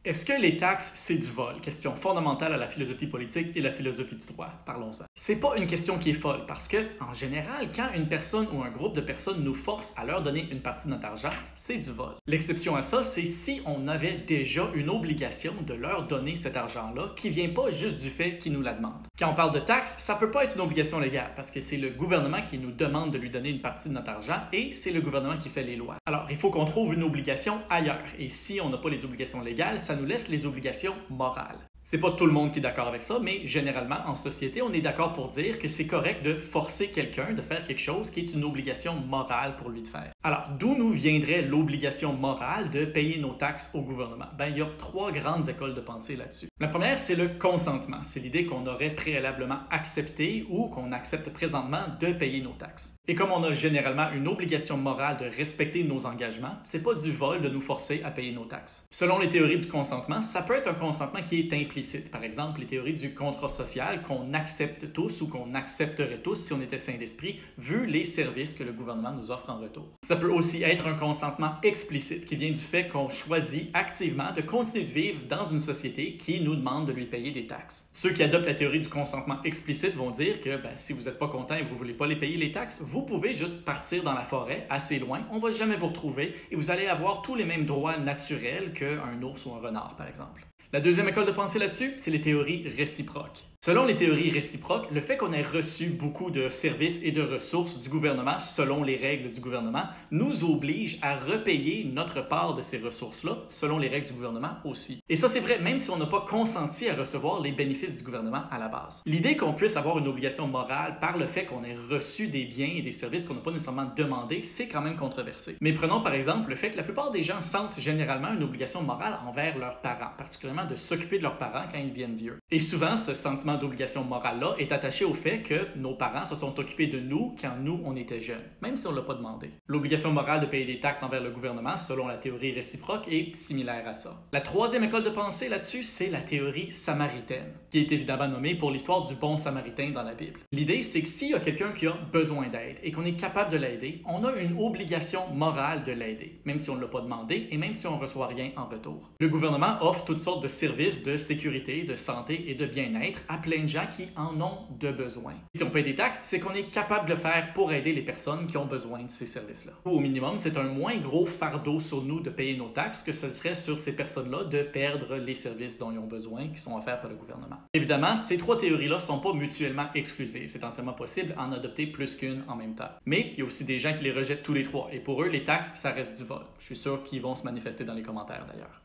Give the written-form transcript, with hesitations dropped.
Est-ce que les taxes, c'est du vol? Question fondamentale à la philosophie politique et la philosophie du droit. Parlons-en. C'est pas une question qui est folle parce que, en général, quand une personne ou un groupe de personnes nous force à leur donner une partie de notre argent, c'est du vol. L'exception à ça, c'est si on avait déjà une obligation de leur donner cet argent-là qui vient pas juste du fait qu'ils nous la demandent. Quand on parle de taxes, ça peut pas être une obligation légale parce que c'est le gouvernement qui nous demande de lui donner une partie de notre argent et c'est le gouvernement qui fait les lois. Alors, il faut qu'on trouve une obligation ailleurs et si on n'a pas les obligations légales, ça nous laisse les obligations morales. C'est pas tout le monde qui est d'accord avec ça, mais généralement, en société, on est d'accord pour dire que c'est correct de forcer quelqu'un de faire quelque chose qui est une obligation morale pour lui de faire. Alors, d'où nous viendrait l'obligation morale de payer nos taxes au gouvernement? Il y a trois grandes écoles de pensée là-dessus. La première, c'est le consentement. C'est l'idée qu'on aurait préalablement accepté ou qu'on accepte présentement de payer nos taxes. Et comme on a généralement une obligation morale de respecter nos engagements, c'est pas du vol de nous forcer à payer nos taxes. Selon les théories du consentement, ça peut être un consentement qui est implicite. Par exemple, les théories du contrat social qu'on accepte tous ou qu'on accepterait tous si on était sain d'esprit, vu les services que le gouvernement nous offre en retour. Ça peut aussi être un consentement explicite qui vient du fait qu'on choisit activement de continuer de vivre dans une société qui nous demande de lui payer des taxes. Ceux qui adoptent la théorie du consentement explicite vont dire que si vous n'êtes pas content et que vous ne voulez pas les payer les taxes, vous pouvez juste partir dans la forêt assez loin, on ne va jamais vous retrouver et vous allez avoir tous les mêmes droits naturels qu'un ours ou un renard, par exemple. La deuxième école de pensée là-dessus, c'est les théories réciproques. Selon les théories réciproques, le fait qu'on ait reçu beaucoup de services et de ressources du gouvernement selon les règles du gouvernement nous oblige à repayer notre part de ces ressources-là selon les règles du gouvernement aussi. Et ça, c'est vrai même si on n'a pas consenti à recevoir les bénéfices du gouvernement à la base. L'idée qu'on puisse avoir une obligation morale par le fait qu'on ait reçu des biens et des services qu'on n'a pas nécessairement demandé, c'est quand même controversé. Mais prenons par exemple le fait que la plupart des gens sentent généralement une obligation morale envers leurs parents, particulièrement de s'occuper de leurs parents quand ils deviennent vieux. Et souvent, ce sentiment d'obligation morale-là est attaché au fait que nos parents se sont occupés de nous quand nous, on était jeunes, même si on ne l'a pas demandé. L'obligation morale de payer des taxes envers le gouvernement, selon la théorie réciproque, est similaire à ça. La troisième école de pensée là-dessus, c'est la théorie samaritaine, qui est évidemment nommée pour l'histoire du bon samaritain dans la Bible. L'idée, c'est que s'il y a quelqu'un qui a besoin d'aide et qu'on est capable de l'aider, on a une obligation morale de l'aider, même si on ne l'a pas demandé et même si on ne reçoit rien en retour. Le gouvernement offre toutes sortes de services de sécurité, de santé et de bien-être à plein de gens qui en ont de besoin. Si on paye des taxes, c'est qu'on est capable de le faire pour aider les personnes qui ont besoin de ces services-là. Au minimum, c'est un moins gros fardeau sur nous de payer nos taxes que ce serait sur ces personnes-là de perdre les services dont ils ont besoin qui sont offerts par le gouvernement. Évidemment, ces trois théories-là ne sont pas mutuellement exclusives. C'est entièrement possible d'en adopter plus qu'une en même temps. Mais il y a aussi des gens qui les rejettent tous les trois et pour eux, les taxes, ça reste du vol. Je suis sûr qu'ils vont se manifester dans les commentaires d'ailleurs.